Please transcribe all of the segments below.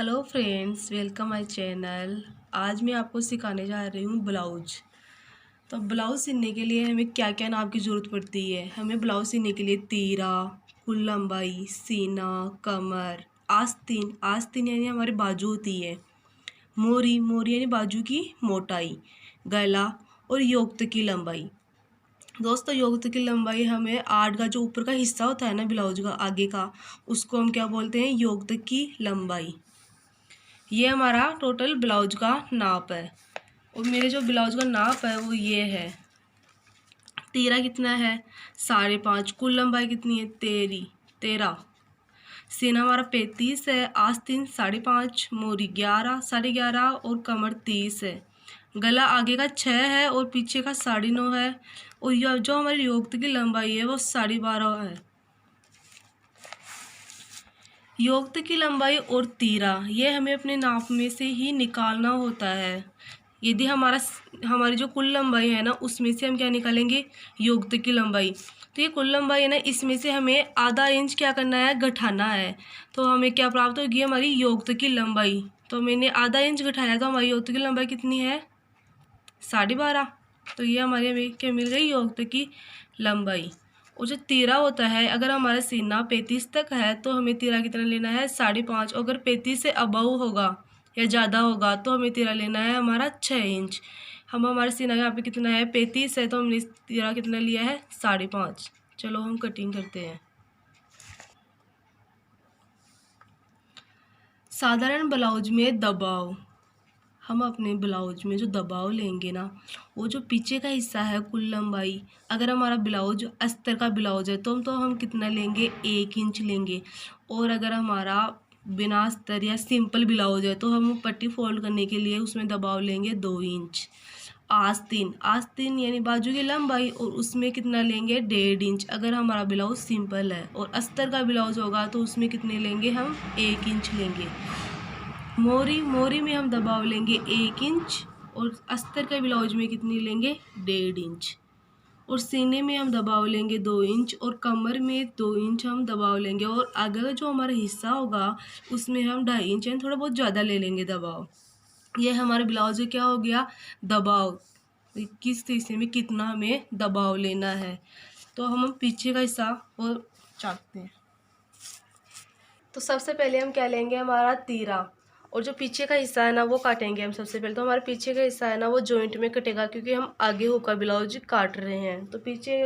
Hello friends, welcome my channel. आज मैं आपको सिखाने जा रही हूँ ब्लाउज। तो ब्लाउज सिलने के लिए हमें क्या क्या नाप की ज़रूरत पड़ती है। हमें ब्लाउज सिलने के लिए तीरा, कुल लंबाई, सीना, कमर, आस्तीन, आस्तीन यानी हमारी बाजू होती है, मोरी, मोरी यानी बाजू की मोटाई, गला और योक की लंबाई। दोस्तों, योक की लंबाई हमें 8 का जो ऊपर का हिस्सा होता है ना ब्लाउज का आगे का, उसको हम क्या बोलते हैं, योक की लंबाई। ये हमारा टोटल ब्लाउज का नाप है। और मेरे जो ब्लाउज का नाप है वो ये है। तीरा कितना है, 5.5। कुल लंबाई कितनी है, 13। सीना हमारा 35 है। आस्तीन 5.5, मोरी 11, 11.5 और कमर 30 है। गला आगे का 6 है और पीछे का 9.5 है। और यह जो हमारी योक की लंबाई है वो 12.5 है। योक की लंबाई और तीरा ये हमें अपने नाप में से ही निकालना होता है। यदि हमारी जो कुल लंबाई है ना, उसमें से हम क्या निकालेंगे, योक की लंबाई। तो ये कुल लंबाई है ना, इसमें से हमें आधा इंच क्या करना है, घटाना है। तो हमें क्या प्राप्त होगी, हमारी योक की लंबाई। तो मैंने आधा इंच घटाया तो हमारी योक की लंबाई कितनी है, 12.5। तो ये हमें क्या मिल गई, योक की लंबाई। और जो तीरा होता है, अगर हमारा सीना 35 तक है तो हमें तीरा कितना लेना है, 5.5। अगर 35 से अबव होगा या ज़्यादा होगा तो हमें तीरा लेना है हमारा 6 इंच। हमारा सीना यहाँ पे कितना है, 35 है, तो हमने तीरा कितना लिया है, 5.5। चलो हम कटिंग करते हैं। साधारण ब्लाउज में दबाव, हम अपने ब्लाउज में जो दबाव लेंगे ना, वो जो पीछे का हिस्सा है, कुल लंबाई, अगर हमारा ब्लाउज अस्तर का ब्लाउज है तो हम कितना लेंगे, 1 इंच लेंगे। और अगर हमारा बिना अस्तर या सिंपल ब्लाउज है तो हम पट्टी फोल्ड करने के लिए उसमें दबाव लेंगे 2 इंच। आस्तीन, आस्तीन यानी बाजू की लंबाई, और उसमें कितना लेंगे, 1.5 इंच। अगर हमारा ब्लाउज सिंपल है और अस्तर का ब्लाउज होगा तो उसमें कितने लेंगे, हम 1 इंच लेंगे। मोरी, मोरी में हम दबाव लेंगे 1 इंच और अस्तर के ब्लाउज में कितनी लेंगे, 1.5 इंच। और सीने में हम दबाव लेंगे 2 इंच और कमर में 2 इंच हम दबाव लेंगे। और आगे जो हमारा हिस्सा होगा उसमें हम 2.5 इंच यानी थोड़ा बहुत ज़्यादा ले लेंगे दबाव। ये हमारे ब्लाउज में क्या हो गया, दबाव, किस हिस्से में कितना हमें दबाव लेना है। तो हम पीछे का हिस्सा वो चाहते हैं। तो सबसे पहले हम क्या लेंगे, हमारा तीरा, और जो पीछे का हिस्सा है ना वो काटेंगे हम सबसे पहले। तो हमारे पीछे का हिस्सा है ना वो जॉइंट में कटेगा, क्योंकि हम आगे होकर ब्लाउज काट रहे हैं। तो पीछे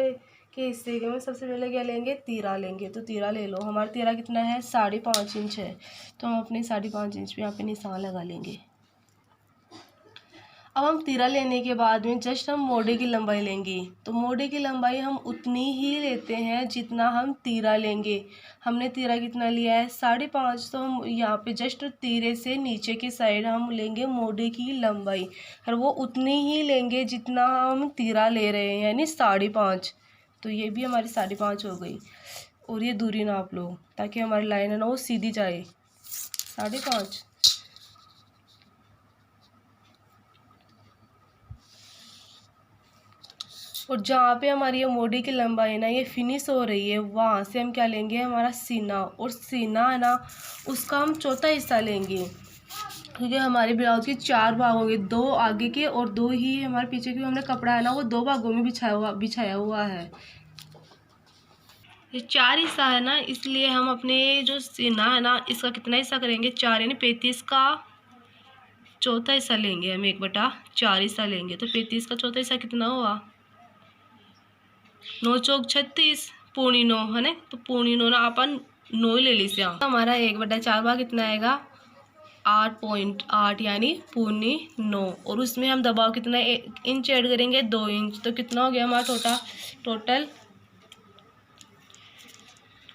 के हिस्से के में सबसे पहले क्या लेंगे, तीरा लेंगे। तो तीरा ले लो। हमारा तीरा कितना है, 5.5 इंच है। तो हम अपने 5.5 इंच पे यहाँ पे निशान लगा लेंगे। अब हम तीरा लेने के बाद में जस्ट हम मोढ़े की लंबाई लेंगे। तो मोढ़े की लंबाई हम उतनी ही लेते हैं जितना हम तीरा लेंगे। हमने तीरा कितना लिया है, 5.5। तो हम यहाँ पे जस्ट तीरे से नीचे की साइड हम लेंगे मोढ़े की लंबाई, और वो उतनी ही लेंगे जितना हम तीरा ले रहे हैं, यानी 5.5। तो ये भी हमारी 5.5 हो गई। और ये दूरी नाप लो ताकि हमारी लाइन है ना वो सीधी जाए, 5.5। और जहाँ पे हमारी ये मोढ़े की लंबाई ना ये फिनिश हो रही है, वहाँ से हम क्या लेंगे, हमारा सीना। और सीना है ना उसका हम चौथा हिस्सा लेंगे, क्योंकि हमारे ब्लाउज के 4 भाग होंगे, 2 आगे के और 2 ही हमारे पीछे के। हमने कपड़ा है ना वो 2 भागों में बिछाया हुआ है। ये 4 हिस्सा है ना, इसलिए हम अपने जो सीना है ना इसका कितना हिस्सा करेंगे, 4 यानी 35 का चौथा हिस्सा लेंगे। हम 1/4 हिस्सा लेंगे। तो 35 का चौथा हिस्सा कितना हुआ, 9 चौक 36, पौनी 9 है ना। तो पौनी 9 ना अपन 9 ही ले ली। तो हमारा 1/4 भाग कितना आएगा, 8.8 यानी पौनी 9। और उसमें हम दबाव कितना इंच ऐड करेंगे, 2 इंच। तो कितना हो गया हमारा टोटल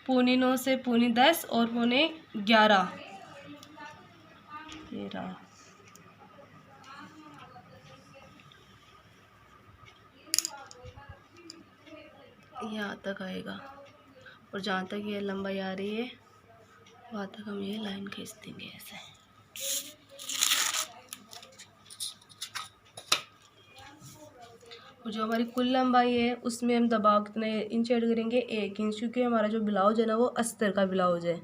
पौनी 9 से पौनी 10 और पौने 11, 13। यहाँ तक आएगा। और जहाँ तक ये लंबाई आ रही है वहाँ तक हम ये लाइन खींच देंगे ऐसे। और जो हमारी कुल लंबाई है उसमें हम दबाव कितने इंच ऐड करेंगे, 1 इंच, क्योंकि हमारा जो ब्लाउज है ना वो अस्तर का ब्लाउज है।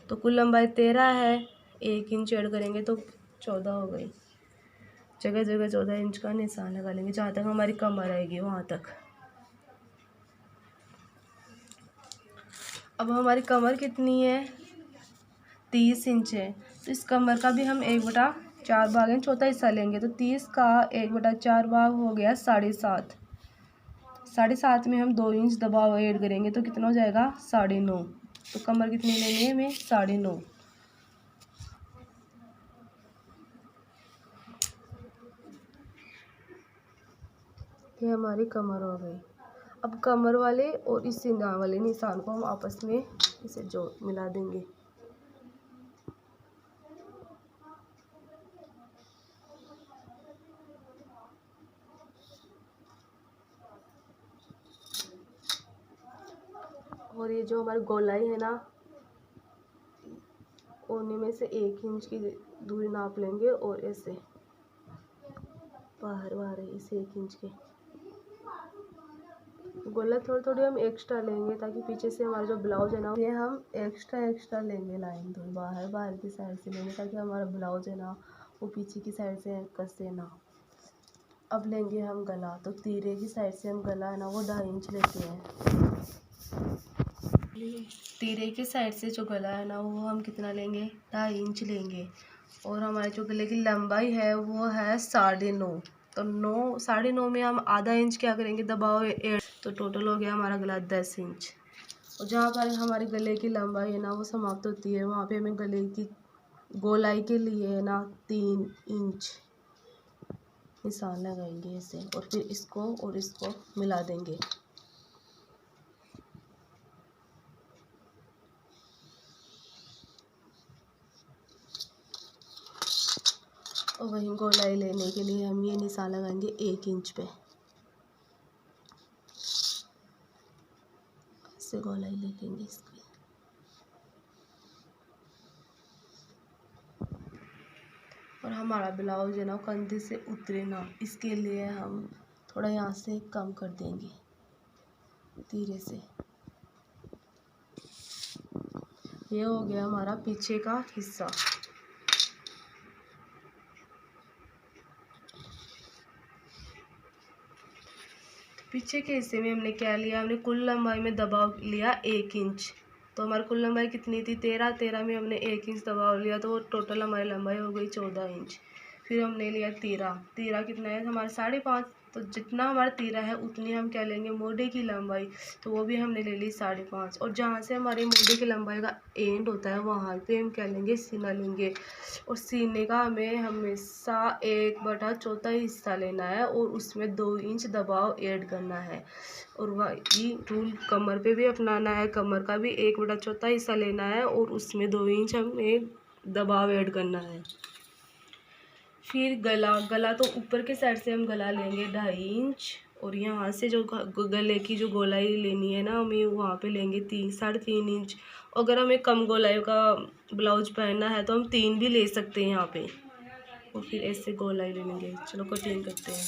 तो कुल लंबाई 13 है, 1 इंच ऐड करेंगे तो 14 हो गई। जगह जगह 14 इंच का निशान लगा लेंगे, जहाँ तक हमारी कमर आएगी वहाँ तक। अब हमारी कमर कितनी है, 30 इंच है, तो इस कमर का भी हम 1/4 भाग है, चौथा हिस्सा लेंगे। तो 30 का 1/4 भाग हो गया 7.5। 7.5 में हम 2 इंच दबाव ऐड करेंगे तो कितना हो जाएगा, 9.5। तो कमर कितनी लेनी है हमें, 9.5। ये हमारी कमर हो गई। अब कमर वाले और इस सीना वाले निशान को हम आपस में इसे मिला देंगे। और ये जो हमारी गोलाई है ना, कोने में से 1 इंच की दूरी नाप लेंगे और ऐसे बाहर बाहर इस 1 इंच के गोला थोड़ी थोड़ी हम एक्स्ट्रा लेंगे, ताकि पीछे से हमारा जो ब्लाउज है ना, ये हम एक्स्ट्रा लेंगे लाइन, तो बाहर की साइड से लेंगे, ताकि हमारा ब्लाउज है ना वो पीछे की साइड से कसे ना। अब लेंगे हम गला, तो तीरे की साइड से हम गला है ना वो 2.5 इंच लेते हैं। तीरे की साइड से जो गला है ना वो हम कितना लेंगे, 2.5 इंच लेंगे। और हमारे जो गले की लंबाई है वो है 9.5। तो 9.5 में हम आधा इंच क्या करेंगे, दबाव ऐड, तो टोटल हो गया हमारा गला 10 इंच। और जहाँ पर हमारे गले की लंबाई है ना वो समाप्त होती है, वहाँ पे हमें गले की गोलाई के लिए है ना 3 इंच निशान लगाएंगे ऐसे, और फिर इसको और इसको मिला देंगे। और वहीं गोलाई लेने के लिए हम ये निशान लगाएंगे 1 इंच पे, ऐसे गोलाई ले लेंगे इसकी। और हमारा ब्लाउज है ना कंधे से उतरे ना, इसके लिए हम थोड़ा यहाँ से कम कर देंगे धीरे से। ये हो गया हमारा पीछे का हिस्सा। पीछे के हिस्से में हमने क्या लिया, हमने कुल लंबाई में दबाव लिया 1 इंच। तो हमारी कुल लंबाई कितनी थी, 13 में हमने 1 इंच दबाव लिया, तो टोटल हमारी लंबाई हो गई 14 इंच। फिर हमने लिया तीरा कितना है हमारा 5.5। तो जितना हमारा तीरा है उतनी हम क्या लेंगे, मोढे की लंबाई, तो वो भी हमने ले ली 5.5। और जहाँ से हमारे मोढे की लंबाई का एंड होता है वहाँ पे हम क्या लेंगे, सीना लेंगे। और सीने का हमें हमेशा 1/4 हिस्सा लेना है और उसमें 2 इंच दबाव ऐड करना है। और वही रूल कमर पे भी अपनाना है, कमर का भी 1/4 हिस्सा लेना है और उसमें 2 इंच हमें दबाव ऐड करना है। फिर गला तो ऊपर के साइड से हम गला लेंगे 2.5 इंच, और यहाँ से जो गले की जो गोलाई लेनी है ना हमें वहाँ पे लेंगे 3-3.5 इंच। अगर हमें कम गोलाई का ब्लाउज पहनना है तो हम 3 भी ले सकते हैं यहाँ पे। और फिर ऐसे गोलाई ले लेंगे। चलो कटिंग करते हैं।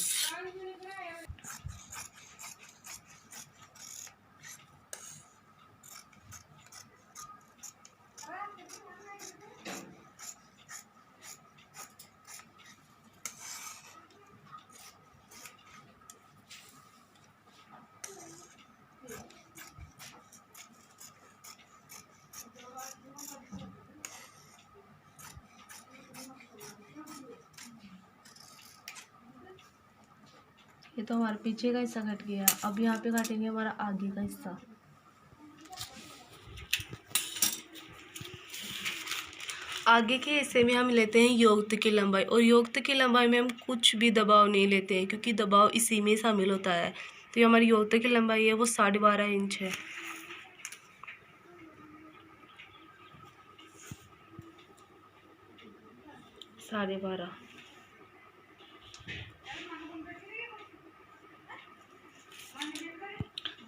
ये तो हमारा पीछे का हिस्सा कट गया। अब यहाँ पे काटेंगे हमारा आगे का हिस्सा। आगे के हिस्से में हम लेते हैं योक्त की लंबाई, और योक्त की लंबाई में हम कुछ भी दबाव नहीं लेते हैं, क्योंकि दबाव इसी में शामिल होता है। तो ये हमारी योक्त की लंबाई है वो 12.5 इंच है। साढ़े 12।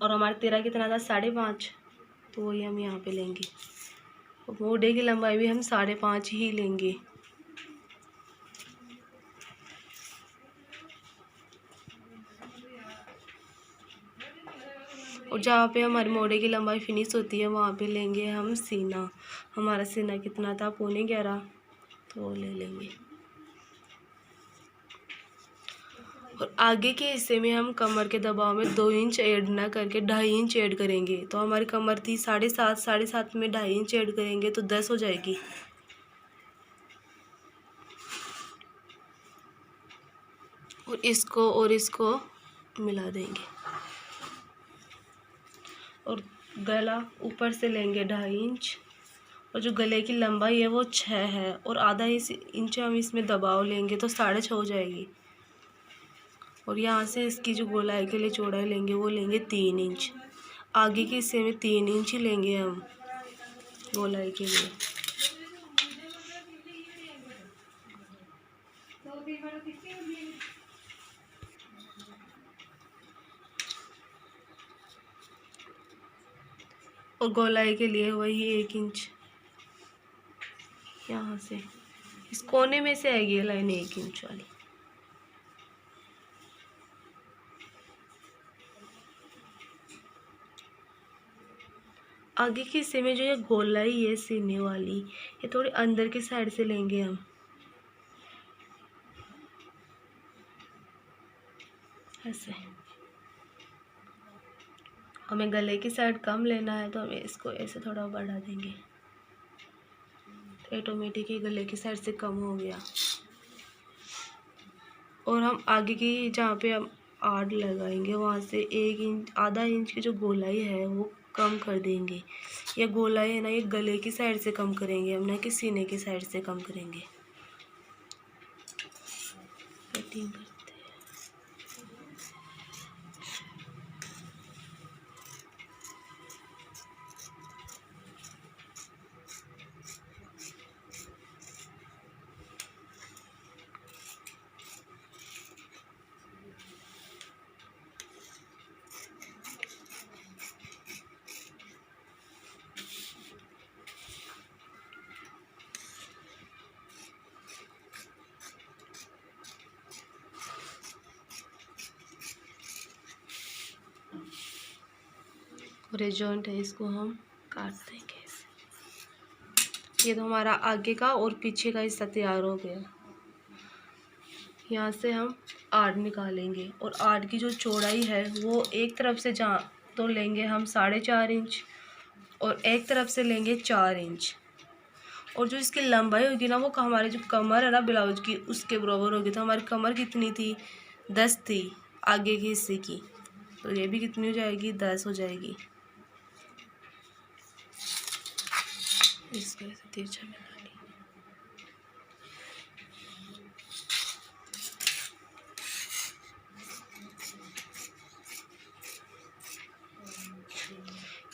और हमारा तीरा कितना था, 5.5। तो वही हम यहाँ पे लेंगे। मोढे की लंबाई भी हम 5.5 ही लेंगे। और जहाँ पे हमारी मोढे की लंबाई फिनिश होती है वहाँ पे लेंगे हम सीना। हमारा सीना कितना था, 11.25। तो वो ले लेंगे। और आगे के हिस्से में हम कमर के दबाव में 2 इंच ऐड ना करके 2.5 इंच ऐड करेंगे। तो हमारी कमर थी 7.5, 7.5 में 2.5 इंच ऐड करेंगे तो 10 हो जाएगी। और इसको मिला देंगे। और गला ऊपर से लेंगे 2.5 इंच, और जो गले की लंबाई है वो 6 है, और आधा इंच हम इसमें दबाव लेंगे तो 6.5 हो जाएगी। और यहाँ से इसकी जो गोलाई के लिए चौड़ाई लेंगे वो लेंगे 3 इंच। आगे के हिस्से में 3 इंच ही लेंगे हम गोलाई के लिए। और गोलाई के लिए वही 1 इंच यहाँ से इस कोने में से आएगी लाइन 1 इंच वाली। आगे के हिस्से में जो ये गोलाई है सीने वाली, ये थोड़ी अंदर की साइड से लेंगे हम, ऐसे। हमें गले की साइड कम लेना है तो हमें इसको ऐसे थोड़ा बढ़ा देंगे, ऑटोमेटिक ही गले की साइड से कम हो गया। और हम आगे की जहाँ पे हम आड़ लगाएंगे वहाँ से 1 इंच, आधा इंच की जो गोलाई है वो कम कर देंगे। ये गोलाई है ना, ये गले की साइड से कम करेंगे हम, ना कि सीने की साइड से कम करेंगे। कटिंग करते हैं। और ये जॉइंट है इसको हम काट देंगे ऐसे। ये तो हमारा आगे का और पीछे का हिस्सा तैयार हो गया। यहाँ से हम आड़ निकालेंगे, और आड़ की जो चौड़ाई है वो एक तरफ से जहाँ तो लेंगे हम 4.5 इंच, और एक तरफ से लेंगे 4 इंच। और जो इसकी लंबाई होगी ना वो हमारी जो कमर है ना ब्लाउज की उसके बराबर होगी। तो हमारी कमर कितनी थी, 10 थी आगे के हिस्से की, तो ये भी कितनी हो जाएगी, 10 हो जाएगी। इसको ऐसे तिरछा बना ली।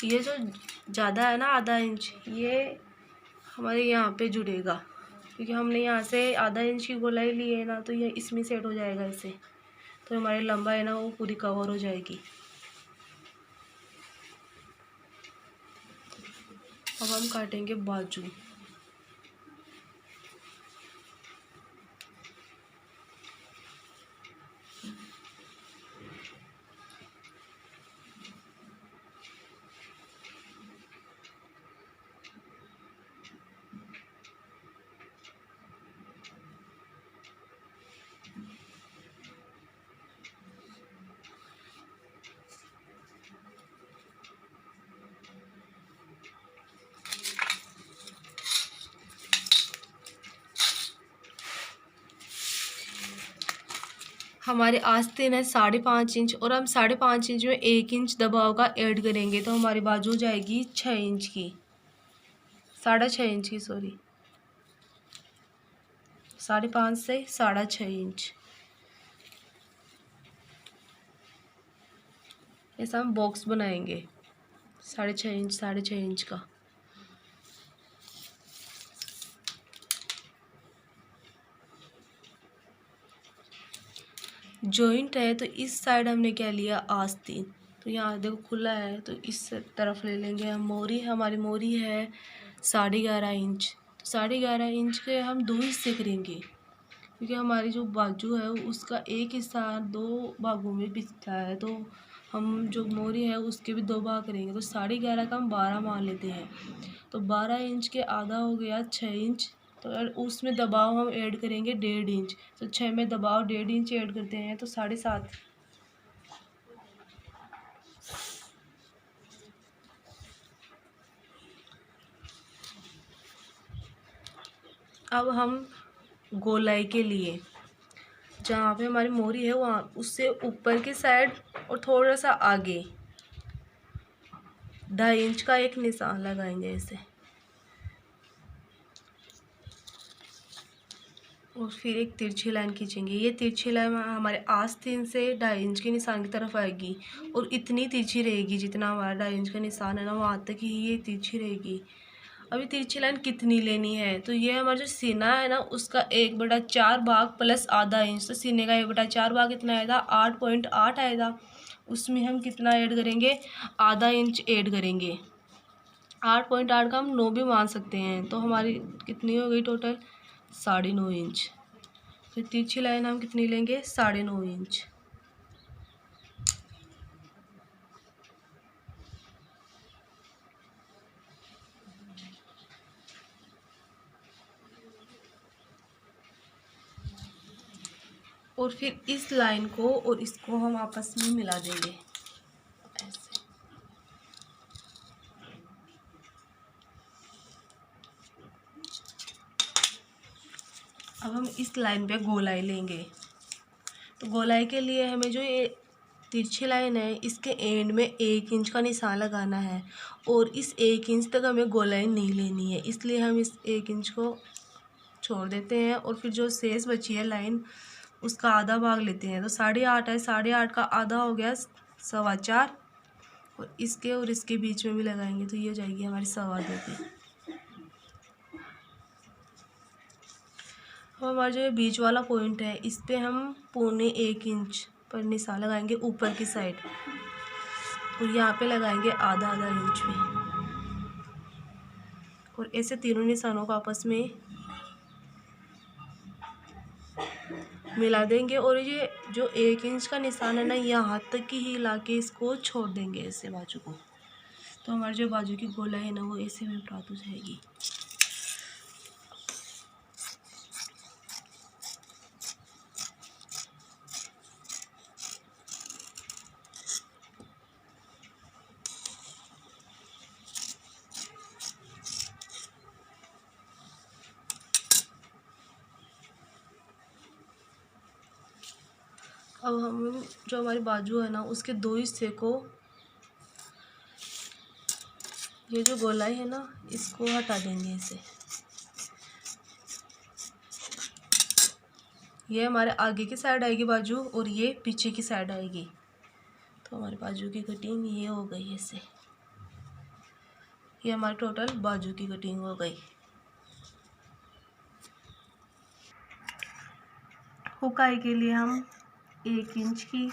ये जो ज़्यादा है ना आधा इंच, ये हमारे यहाँ पे जुड़ेगा, क्योंकि हमने यहाँ से आधा इंच की गोलाई ली है ना, तो ये इसमें सेट हो जाएगा इससे। तो हमारी लंबाई है ना वो पूरी कवर हो जाएगी। अब हम काटेंगे बाजू। हमारे आस्तीन है 5.5 इंच, और हम 5.5 इंच में 1 इंच दबाव का ऐड करेंगे तो हमारी बाजू हो जाएगी 6 इंच की, 6.5 इंच की, सॉरी 5.5 से 6.5 इंच। ऐसा हम बॉक्स बनाएंगे 6.5 इंच 6.5 इंच का। जॉइंट है तो इस साइड हमने क्या लिया, आस्तीन। तो यहाँ देखो खुला है तो इस तरफ ले लेंगे हम। मोरी, हमारी मोरी है 11.5 इंच, तो 11.5 इंच के हम 2 हिस्से करेंगे, क्योंकि हमारी जो बाजू है उसका एक हिस्सा 2 भागों में बिकता है। तो हम जो मोरी है उसके भी 2 भाग करेंगे, तो 11.5 का हम 12 मान लेते हैं। तो 12 इंच के आधा हो गया 6 इंच, तो उसमें दबाव हम ऐड करेंगे 1.5 इंच। तो 6 में दबाव 1.5 इंच ऐड करते हैं तो 7.5। अब हम गोलाई के लिए जहाँ पे हमारी मोहरी है वहाँ उससे ऊपर की साइड और थोड़ा सा आगे 2.5 इंच का एक निशान लगाएंगे ऐसे, और फिर एक तिरछी लाइन खींचेंगे। ये तिरछी लाइन हमारे आस्तीन से 2.5 इंच के निशान की तरफ आएगी और इतनी तिरछी रहेगी जितना हमारा 2.5 इंच का निशान है ना वहाँ तक ही ये तिरछी रहेगी। अभी तिरछी लाइन कितनी लेनी है, तो ये हमारा जो सीना है ना उसका 1/4 भाग प्लस आधा इंच, तो सीने का 1/4 भाग कितना आएगा 8.8 आएगा। उसमें हम कितना ऐड करेंगे, आधा इंच ऐड करेंगे। 8.8 का हम 9 भी मान सकते हैं, तो हमारी कितनी हो गई टोटल 9.5 इंच। फिर तिरछी लाइन हम कितनी लेंगे 9.5 इंच। और फिर इस लाइन को और इसको हम आपस में मिला देंगे ऐसे। अब हम इस लाइन पे गोलाई लेंगे। तो गोलाई के लिए हमें जो ये तिरछी लाइन है इसके एंड में 1 इंच का निशान लगाना है, और इस 1 इंच तक हमें गोलाई नहीं लेनी है, इसलिए हम इस 1 इंच को छोड़ देते हैं और फिर जो शेष बची है लाइन उसका आधा भाग लेते हैं। तो 8.5 है, 8.5 का आधा हो गया 4.25, और इसके बीच में भी लगाएंगे तो ये हो जाएगी हमारी 2.25 की। अब हमारा जो बीच वाला पॉइंट है इस पे हम 1.25 इंच पर निशान लगाएंगे ऊपर की साइड, और यहाँ पे लगाएंगे आधा इंच में, और ऐसे तीनों निशानों को आपस में मिला देंगे। और ये जो 1 इंच का निशान है ना यहाँ तक ही ला के इसको छोड़ देंगे ऐसे बाजू को, तो हमारी जो बाजू की गोलाई है ना वो ऐसे में प्राप्त हो जाएगी। अब हम जो हमारी बाजू है ना उसके 2 हिस्से को, ये जो गोलाई है ना इसको हटा देंगे ऐसे। ये हमारे आगे की साइड आएगी बाजू और ये पीछे की साइड आएगी, तो हमारी बाजू की कटिंग ये हो गई ऐसे। ये हमारी टोटल बाजू की कटिंग हो गई। हुकाई के लिए हम 1 इंच की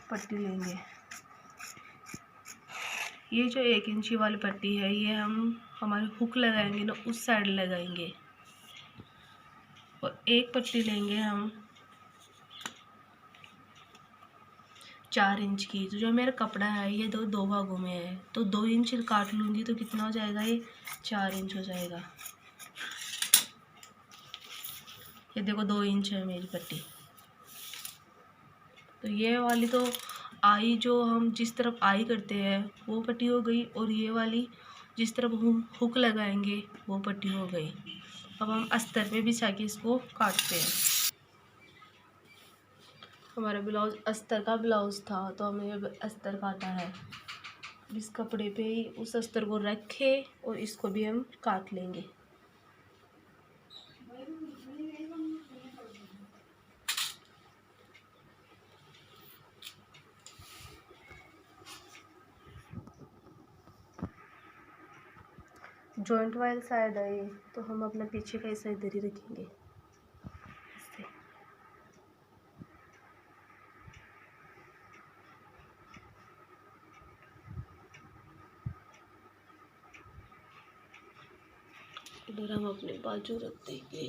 पट्टी लेंगे। ये जो 1 इंची वाली पट्टी है ये हम हमारी हुक लगाएंगे ना उस साइड लगाएंगे, और एक पट्टी लेंगे हम 4 इंच की। तो जो मेरा कपड़ा है ये दो भागों में है, तो 2 इंच काट लूँगी तो कितना हो जाएगा, ये 4 इंच हो जाएगा। ये देखो 2 इंच है मेरी पट्टी। तो ये वाली तो आई जो हम जिस तरफ आई करते हैं वो पट्टी हो गई, और ये वाली जिस तरफ हम हुक लगाएंगे वो पट्टी हो गई। अब हम अस्तर पे बिछा के इसको काटते हैं। हमारा ब्लाउज अस्तर का ब्लाउज था तो हमने अस्तर काटा है। इस कपड़े पे ही उस अस्तर को रखे और इसको भी हम काट लेंगे। जॉइंट वाली साइड है तो हम अपना पीछे का हिस्सा इधर ही रखेंगे ऐसे। इधर हम अपने बाजू रख देंगे।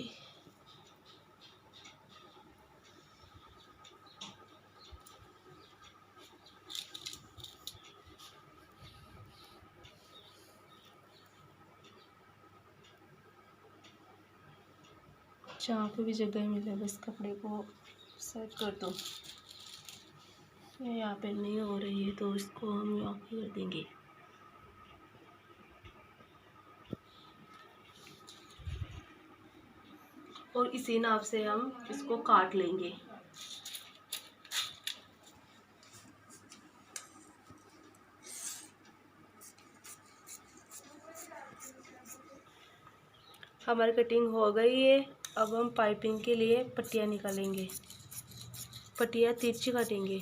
जहाँ पे भी जगह मिले बस कपड़े को सेट कर दो। यहाँ पे नहीं हो रही है तो इसको हम यहाँ पे कर देंगे। और इसी नाप से हम इसको काट लेंगे। हमारी कटिंग हो गई है। अब हम पाइपिंग के लिए पट्टियाँ निकालेंगे। पट्टियाँ तिरछी काटेंगे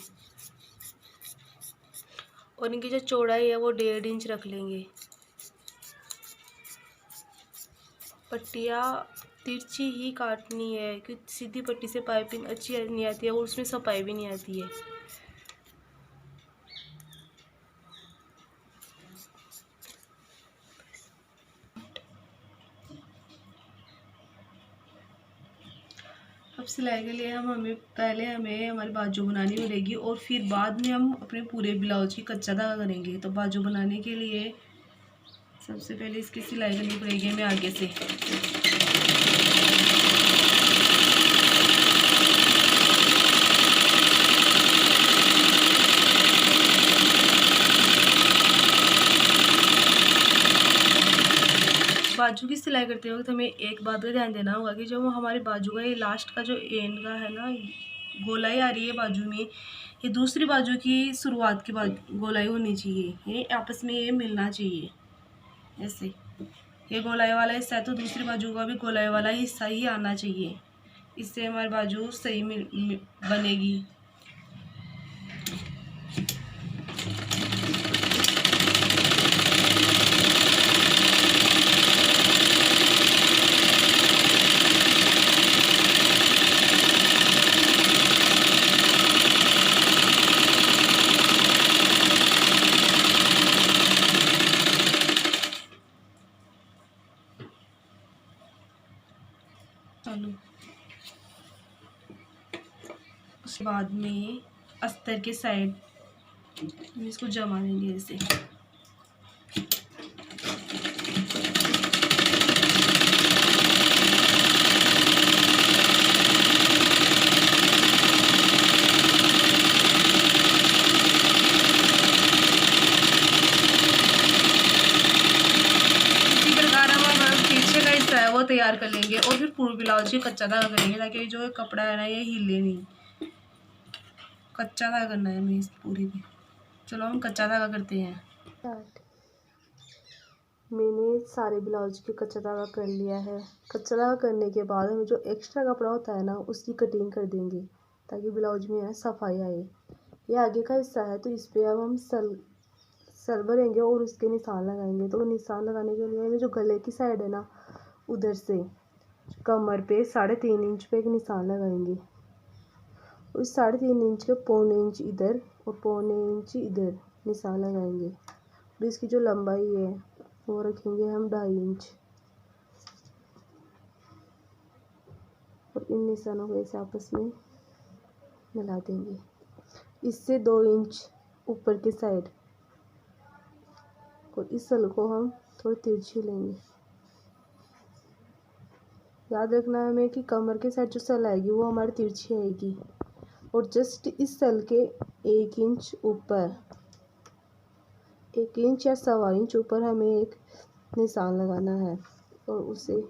और इनकी जो चौड़ाई है वो 1.5 इंच रख लेंगे। पट्टियाँ तिरछी ही काटनी है क्योंकि सीधी पट्टी से पाइपिंग अच्छी नहीं आती है और उसमें सफाई भी नहीं आती है। अब सिलाई के लिए हमें हमारी बाजू बनानी पड़ेगी और फिर बाद में हम अपने पूरे ब्लाउज की कच्चा धागा करेंगे। तो बाजू बनाने के लिए सबसे पहले इसकी सिलाई करनी पड़ेगी हमें आगे से। बाजू की सिलाई करते वक्त हमें एक बात का ध्यान देना होगा कि जो हमारे बाजू का ये लास्ट का जो एंड का है ना, गोलाई आ रही है बाजू में, ये दूसरी बाजू की शुरुआत की गोलाई होनी चाहिए। ये आपस में ये मिलना चाहिए। ऐसे ये गोलाई वाला हिस्सा है तो दूसरी बाजू का भी गोलाई वाला हिस्सा ही आना चाहिए। इससे हमारी बाजू सही बनेगी। चलो उसके बाद में अस्तर के साइड इसको जमा देंगे ऐसे। वो तैयार कर लेंगे और फिर पूरे ब्लाउज की कच्चा धागा करेंगे ताकि जो कपड़ा है ना ये हिले नहीं। कच्चा धागा करना है हमें इस पूरी पे। चलो हम कच्चा धागा करते हैं। मैंने सारे ब्लाउज की कच्चा धागा कर लिया है। कच्चा धागा करने के बाद हमें जो एक्स्ट्रा कपड़ा होता है ना उसकी कटिंग कर देंगे ताकि ब्लाउज में सफाई आए। ये आगे का हिस्सा है तो इस पर अब हम सल भरेंगे और उसके निशान लगाएंगे। तो निशान लगाने के लिए हमें जो गले की साइड है ना उधर से कमर पे 3.5 इंच पे एक निशान लगाएंगे। उस 3.5 इंच के 1.25 इंच इधर और 1.25 इंच इधर निशान लगाएंगे। और इसकी जो लंबाई है वो रखेंगे हम 2.5 इंच। और इन निशानों को ऐसे आपस में मिला देंगे। इससे 2 इंच ऊपर की साइड और इस सल को हम थोड़ी तिरछी लेंगे। याद रखना है हमें कि कमर के साइड जो सल आएगी वो हमारी तिरछी आएगी और जस्ट इस सल के 1 इंच ऊपर 1 इंच या 1.25 इंच ऊपर हमें एक निशान लगाना है और उसे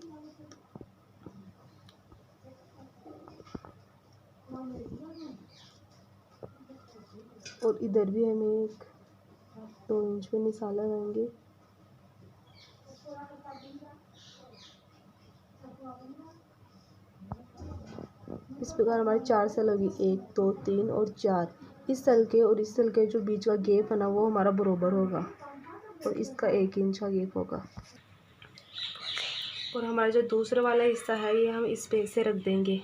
और इधर भी हमें एक 2 इंच पे निशान लगाएंगे। इस प्रकार हमारी 4 सल होगी, 1 2 3 और 4। इस सल के और इस सल के जो बीच का गैप है ना वो हमारा बराबर होगा और इसका 1 इंच का गैप होगा। और हमारा जो दूसरा वाला हिस्सा है ये हम इस पे से रख देंगे।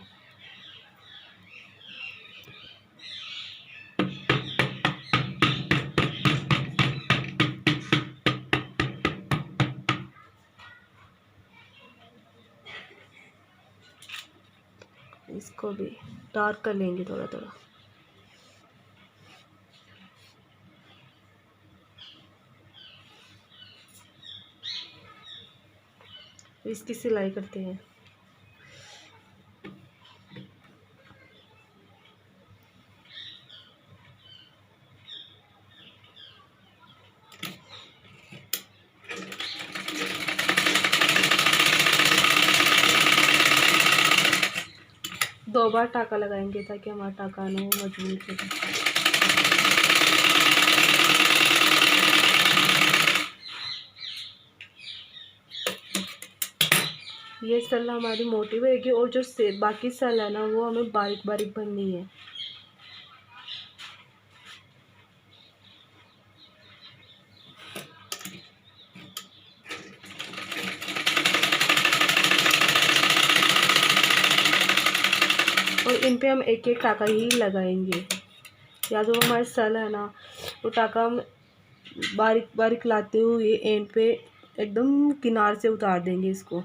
इसको भी डार्क कर लेंगे थोड़ा थोड़ा। इसकी सिलाई करते हैं। 2 बार टाका लगाएंगे ताकि हमारा टाका ना वो मजबूत हो जाए। ये सल हमारी मोटी रहेगी और जो बाकी सल है ना वो हमें बारीक बारीक बननी है। और इन पे हम एक एक टाका ही लगाएंगे, या जो हमारे सल है ना वो टाका हम बारीक बारीक लाते हुए एंड पे एकदम किनार से उतार देंगे इसको।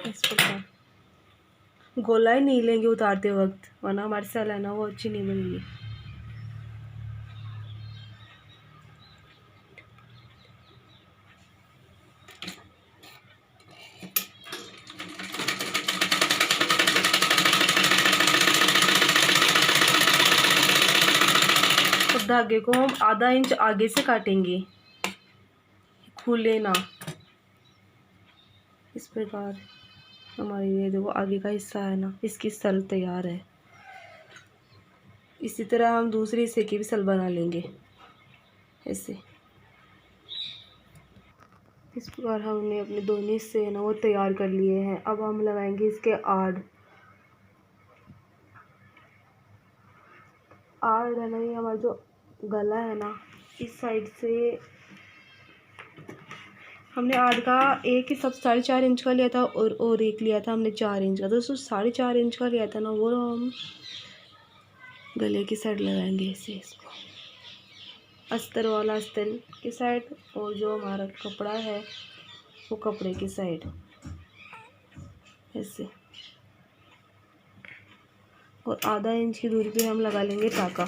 इस प्रकार गोलाई नहीं लेंगे उतारते वक्त, वरना हमारी सल है ना वो अच्छी नहीं बनेगी। अब धागे को हम आधा इंच आगे से काटेंगे, खुले ना। इस प्रकार हमारी ये देखो आगे का हिस्सा है ना, इसकी सल तैयार है। इसी तरह हम दूसरे हिस्से की भी सल बना लेंगे ऐसे। इस प्रकार हमने अपने दोनों हिस्से है ना वो तैयार कर लिए हैं। अब हम लगाएंगे इसके आड़ है ना, ये हमारा जो गला है ना इस साइड से हमने आड़ का एक ही सब 4.5 इंच का लिया था और एक लिया था हमने 4 इंच का, तो 4.5 इंच का लिया था ना वो हम गले की साइड लगाएंगे ऐसे इसको, अस्तर वाला अस्तर की साइड, और जो हमारा कपड़ा है वो कपड़े की साइड ऐसे। और आधा इंच की दूरी पे हम लगा लेंगे टाका।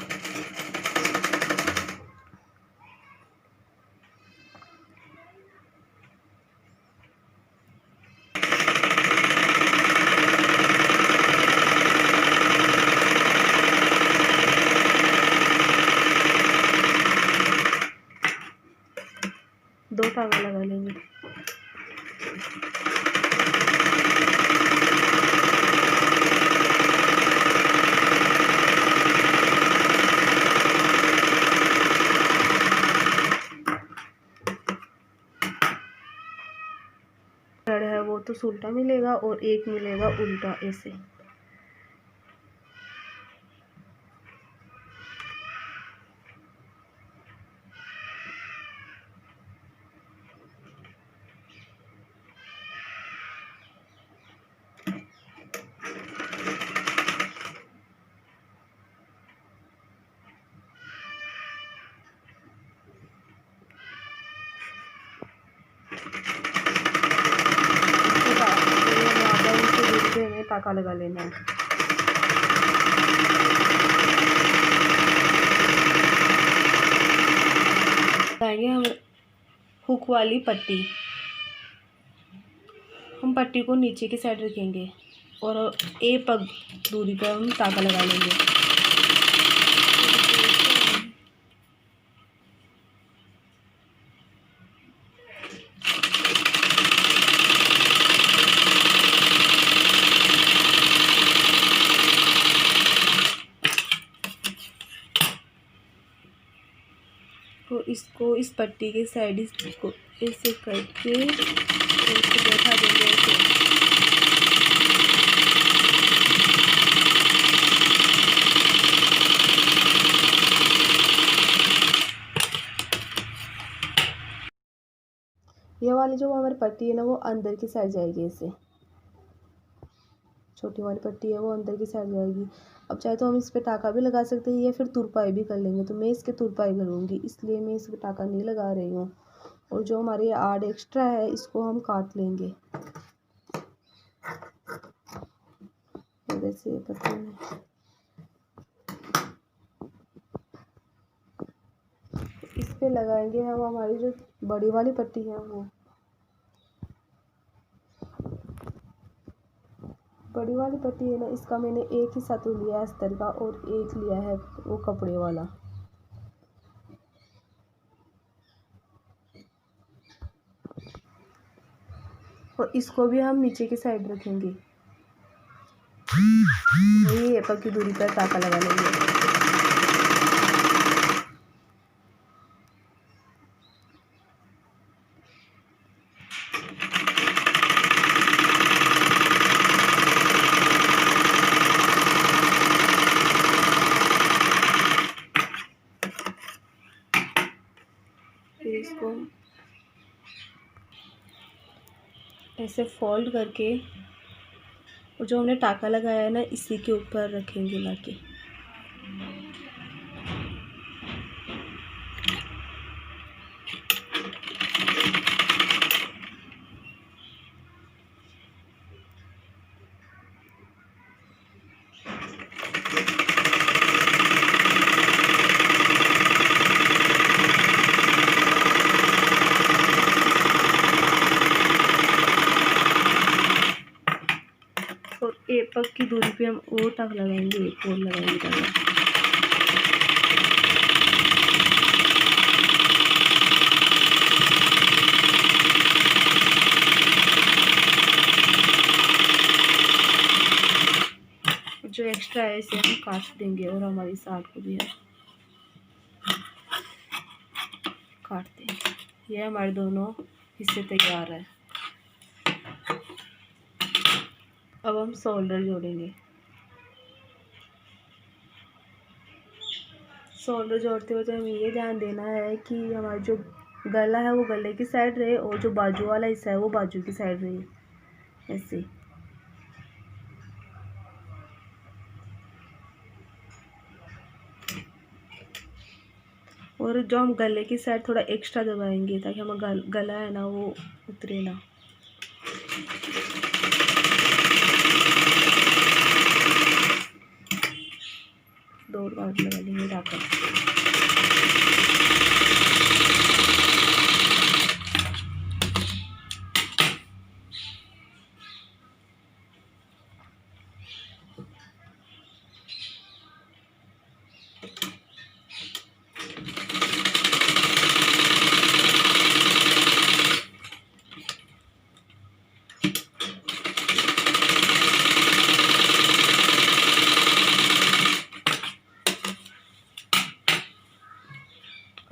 दो टाका लगा लेंगे। थ्रेड है वो तो उल्टा मिलेगा और एक मिलेगा उल्टा ऐसे। हमें टाका लगा लेना है। लगाएंगे हम हुक वाली पट्टी। हम पट्टी को नीचे की साइड रखेंगे और एक पग दूरी पर हम टाका लगा लेंगे। तो इसको इस पट्टी के साइड इसको ऐसे करके इसको बैठा देंगे ऐसे। ये वाली जो हमारी पट्टी है ना वो अंदर की साइड जाएगी ऐसे, छोटी वाली पट्टी है वो अंदर की साइड जाएगी। अब चाहे तो हम इस पे टाका भी लगा सकते हैं या फिर तुरपाई भी कर लेंगे, तो मैं इसके तुरपाई करूँगी इसलिए मैं इस पे टाका नहीं लगा रही हूँ। और जो हमारी आड़ एक्स्ट्रा है इसको हम काट लेंगे वैसे पट्टी में। इस पे लगाएंगे हम हमारी जो बड़ी वाली पट्टी है वो। बड़ी वाली पट्टी है ना, इसका मैंने एक हिस्सा तो लिया है अस्तर का और एक लिया है वो कपड़े वाला। और इसको भी हम नीचे की साइड रखेंगे, वही एपक की दूरी पर टाका लगा लेंगे। फिर इसको ऐसे फोल्ड करके और जो हमने टाका लगाया है ना इसी के ऊपर रखेंगे लाके। और एपक की दूरी पे हम और टाक लगाएंगे, एक और लगाएंगे टाका। जो एक्स्ट्रा है इसे हम काट देंगे और हमारी साग को भी है काट देंगे। ये हमारे दोनों हिस्से तैयार है। अब हम शोल्डर जोड़ेंगे। शोल्डर जोड़ते हुए हमें ये ध्यान देना है कि हमारा जो गला है वो गले की साइड रहे और जो बाजू वाला हिस्सा है वो बाजू की साइड रहे, ऐसे। और जो हम गले की साइड थोड़ा एक्स्ट्रा दबाएंगे ताकि हमारा गला है ना वो उतरे ना। दो बार लगा लेंगे टाका।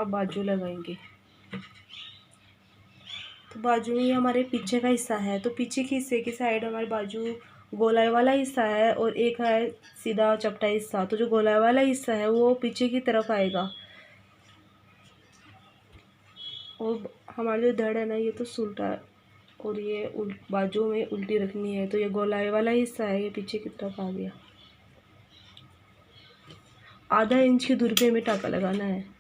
अब बाजू लगाएंगे। तो बाजू में हमारे पीछे का हिस्सा है, तो पीछे के हिस्से की साइड हमारे बाजू गोलाई वाला हिस्सा है और एक है सीधा चपटा हिस्सा। तो जो गोलाई वाला हिस्सा है वो पीछे की तरफ आएगा और हमारी जो धड़ है ना ये तो सुलटा है और ये बाजू में उल्टी रखनी है। तो ये गोलाई वाला हिस्सा है ये पीछे की तरफ आ गया। आधा इंच की दूरी पे हमें टाका लगाना है।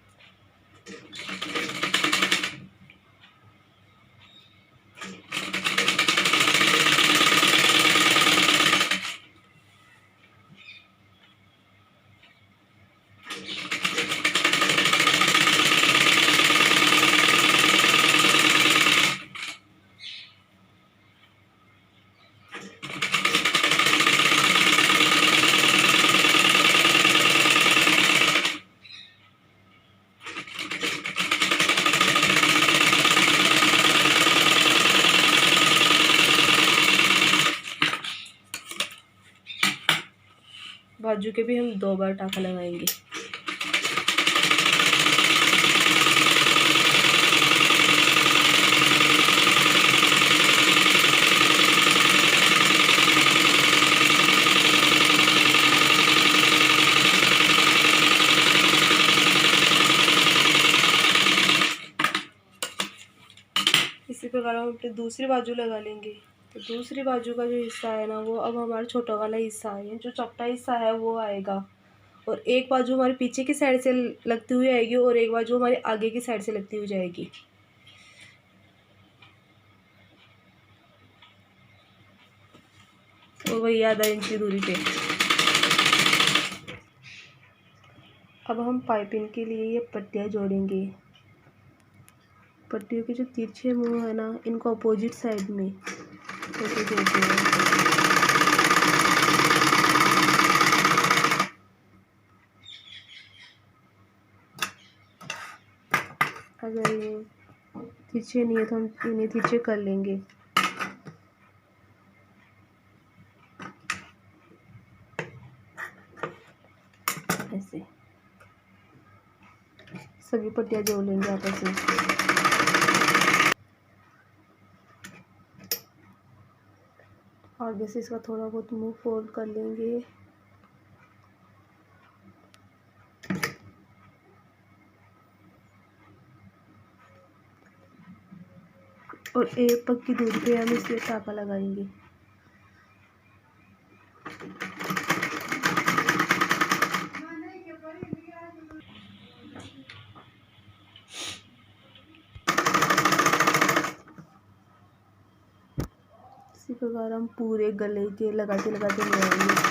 बाजू के भी हम 2 बार टाका लगाएंगे। इसी प्रकार हम अपनी दूसरी बाजू लगा लेंगे। तो दूसरी बाजू का जो हिस्सा है ना वो अब हमारा छोटा वाला हिस्सा है, जो चपटा हिस्सा है वो आएगा और एक बाजू हमारे पीछे की साइड से लगती हुई आएगी और एक बाजू हमारे आगे की साइड से लगती हुई जाएगी। और वही आधा इंच की दूरी पे। अब हम पाइपिंग के लिए ये पट्टियाँ जोड़ेंगे। पट्टियों के जो तिरछे मुंह है ना इनको अपोजिट साइड में जोड़ते हैं। अगर ये तिरछे नहीं है तो हम इन्हें तिरछे कर लेंगे। ऐसे सभी पट्टियाँ जोड़ लेंगे आपस में। आगे से इसका थोड़ा बहुत मुंह फोल्ड कर लेंगे। और एक पग की दूरी पे हम इसके टाका लगाएंगे। इसी प्रकार हम पूरे गले के लगाते लगाते ले आएंगे।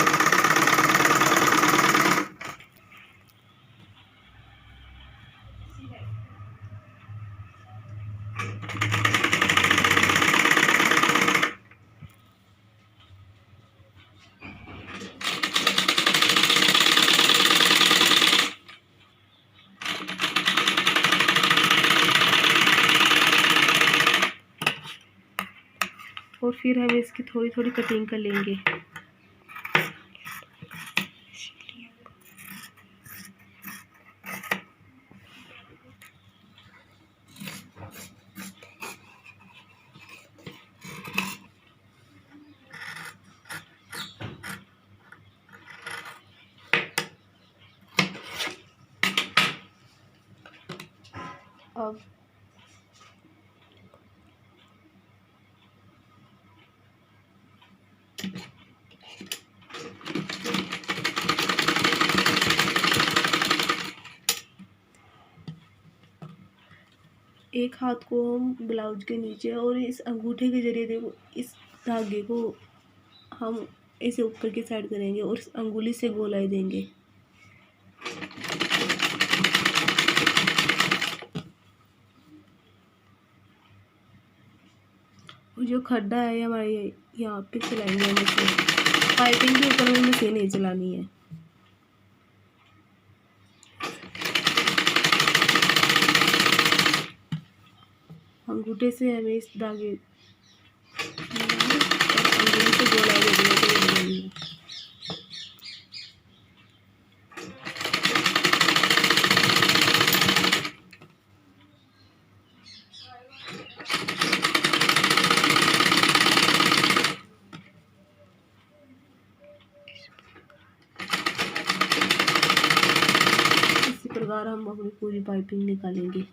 और फिर हम इसकी थोड़ी थोड़ी कटिंग कर लेंगे। अब एक हाथ को हम ब्लाउज के नीचे और इस अंगूठे के जरिए देखो इस धागे को हम ऐसे ऊपर की साइड करेंगे और इस अंगुली से गोलाई देंगे। और जो खड्डा है हमारे यहाँ पे चलाएंगे हम इसे। पाइपिंग के ऊपर हमें मशीन नहीं चलानी है। अंगूठे से हमें इस धागे अंगूठे से गोलाई दे देंगे। इसी प्रकार हम अपनी पूरी पाइपिंग निकालेंगे।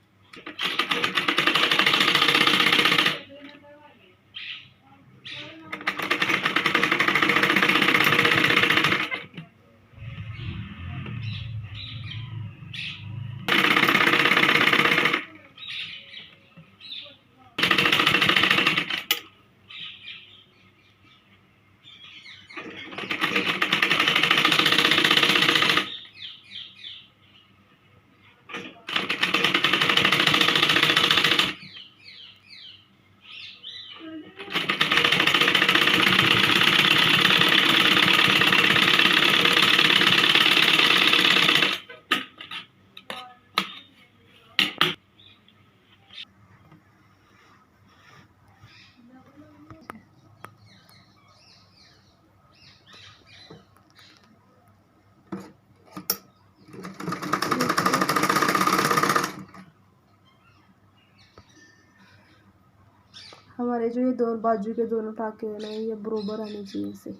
हमारे जो ये दोनों बाजू के दोनों टाके हैं ना ये बराबर आने चाहिए इसे।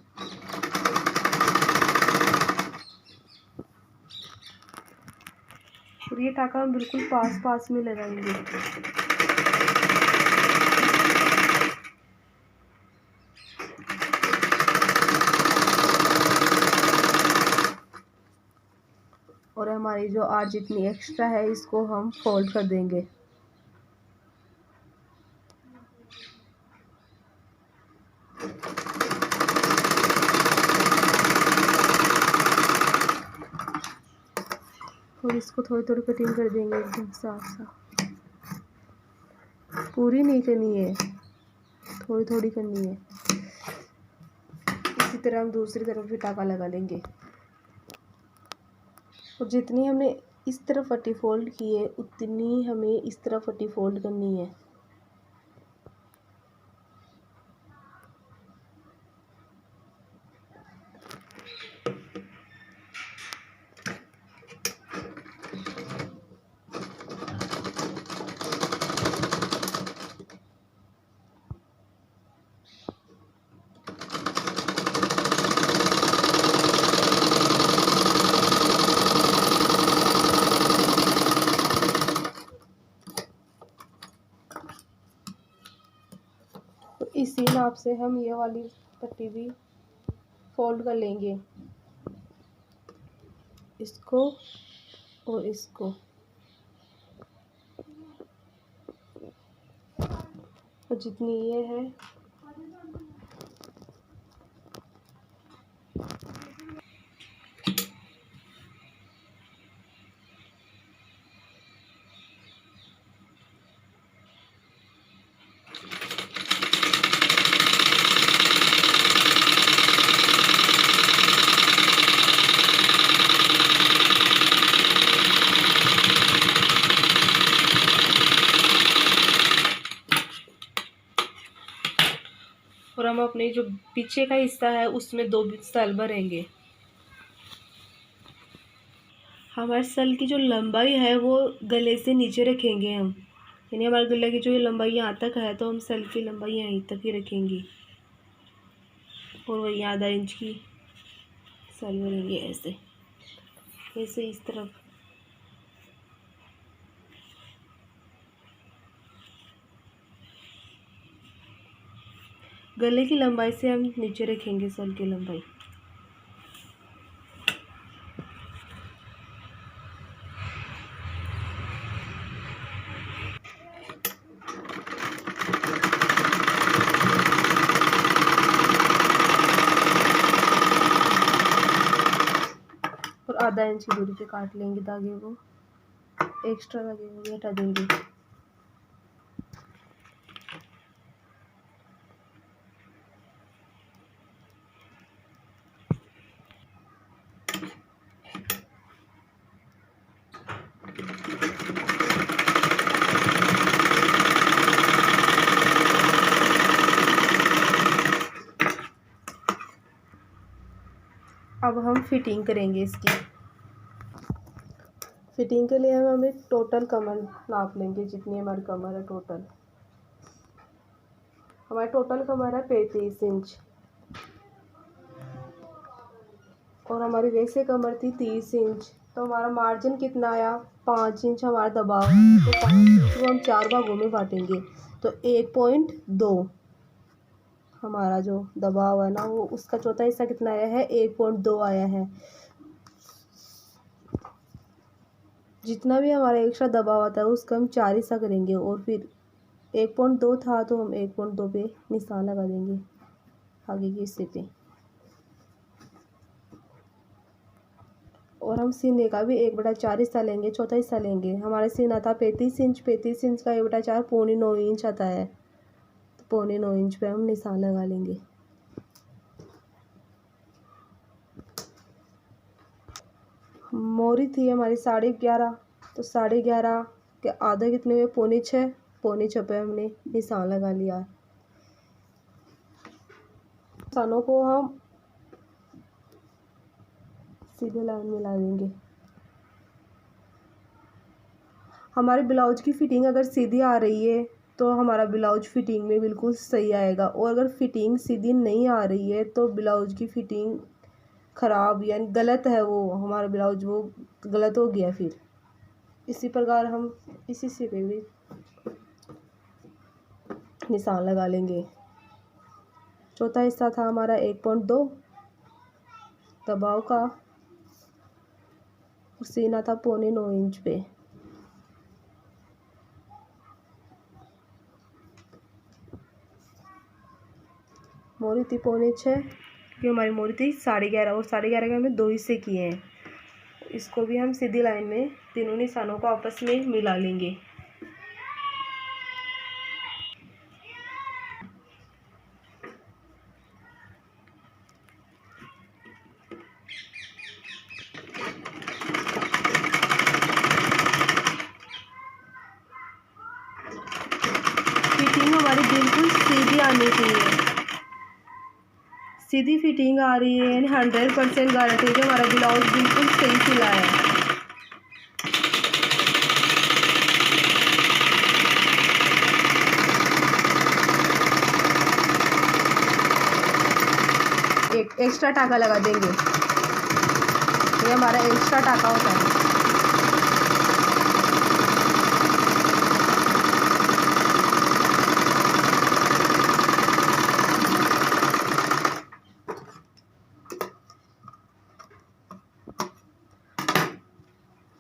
और ये टाका हम बिल्कुल पास पास में लगाएंगे। और हमारी जो आर्ट जितनी एक्स्ट्रा है इसको हम फोल्ड कर देंगे। और इसको थोड़ी थोड़ी कटिंग कर देंगे एकदम साफ साफ। पूरी नहीं करनी है, थोड़ी थोड़ी करनी है। इसी तरह हम दूसरी तरफ भी टाका लगा लेंगे। और जितनी हमने इस तरफ पट्टी फोल्ड की है उतनी हमें इस तरफ पट्टी फोल्ड करनी है। तो इसी नाप से हम ये वाली पट्टी भी फोल्ड कर लेंगे, इसको और इसको। और जितनी ये है और हम अपने जो पीछे का हिस्सा है उसमें 2 सल भरेंगे। हमारे सल की जो लंबाई है वो गले से नीचे रखेंगे हम, यानी हमारे गले की जो लंबाई यहाँ तक है तो हम सल की लंबाई यहीं तक ही रखेंगे और वही आधा इंच की सल भरेंगे ऐसे ऐसे इस तरफ। गले की लंबाई से हम नीचे रखेंगे सल की लंबाई। और आधा इंच की दूरी पे काट लेंगे धागे को, एक्स्ट्रा धागे को भी हटा देंगे। अब हम फिटिंग करेंगे इसकी। फिटिंग के लिए हम हमें टोटल कमर नाप लेंगे, जितनी हमारी कमर है टोटल। हमारी टोटल कमर है 35 इंच और हमारी वैसे कमर थी 30 इंच। तो हमारा मार्जिन कितना आया, 5 इंच हमारा दबाव है। तो 5 इंच को हम 4 भागों में बांटेंगे, तो 1.2 हमारा जो दबाव है ना वो उसका चौथा हिस्सा कितना आया है, 1.2 आया है। जितना भी हमारा एक्स्ट्रा दबाव आता है उसका हम 4 हिस्सा करेंगे और फिर 1.2 था तो हम 1.2 पे निशान लगा देंगे आगे के हिस्से पे। और हम सीने का भी 1/4 हिस्सा लेंगे, चौथा हिस्सा लेंगे। हमारा सीना था 35 इंच, 35 इंच का 1/4 पौने 9 इंच आता है। तो पौने 9 इंच पे हम निशान लगा लेंगे। मोरी थी हमारी 11.5, तो 11.5 के आधे कितने हुए, पौने 6। पौने 6 पे हमने निशान लगा लिया। निशानों को हम सीधे लाइन में ला देंगे। हमारे ब्लाउज की फिटिंग अगर सीधी आ रही है तो हमारा ब्लाउज फिटिंग में बिल्कुल सही आएगा, और अगर फिटिंग सीधी नहीं आ रही है तो ब्लाउज की फिटिंग ख़राब यानी गलत है, वो हमारा ब्लाउज वो गलत हो गया। फिर इसी प्रकार हम इसी से पे भी निशान लगा लेंगे। चौथा हिस्सा था हमारा 1.2 दबाव का और सीना था पौने 9 इंच पे। मोरी थी पौने 6, क्योंकि हमारी मोरी थी 11.5 और 11.5 के हमने 2 हिस्से किए हैं। इसको भी हम सीधी लाइन में तीनों निशानों को आपस में मिला लेंगे। फिटिंग हमारी बिल्कुल सीधी आनी चाहिए। सीधी फिटिंग आ रही है, 100% गारंटी कि हमारा ब्लाउज बिल्कुल सही सिला है। एक एक्स्ट्रा टाका लगा देंगे, ये हमारा एक्स्ट्रा टाका होता है।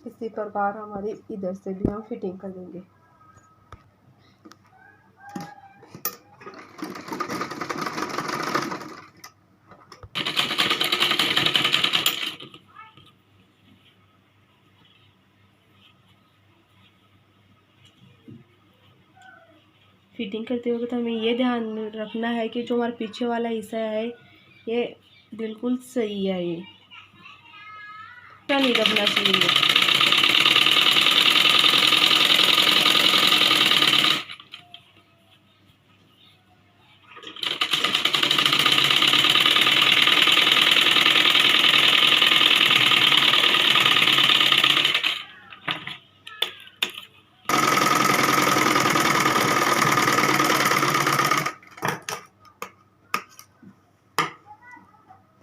इसी प्रकार हमारी इधर से भी हम फिटिंग कर देंगे। फिटिंग करते वक्त हमें ये ध्यान रखना है कि जो हमारा पीछे वाला हिस्सा है ये बिल्कुल सही है, ये नहीं दबना चाहिए।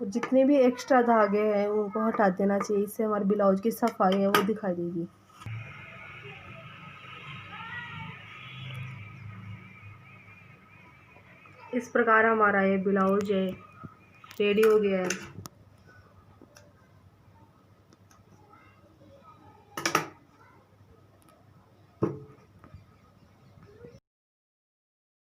जितने भी एक्स्ट्रा धागे हैं उनको हटा देना चाहिए, इससे हमारे ब्लाउज की सफाई है वो दिखाई देगी। इस प्रकार हमारा ये ब्लाउज है रेडी हो गया है।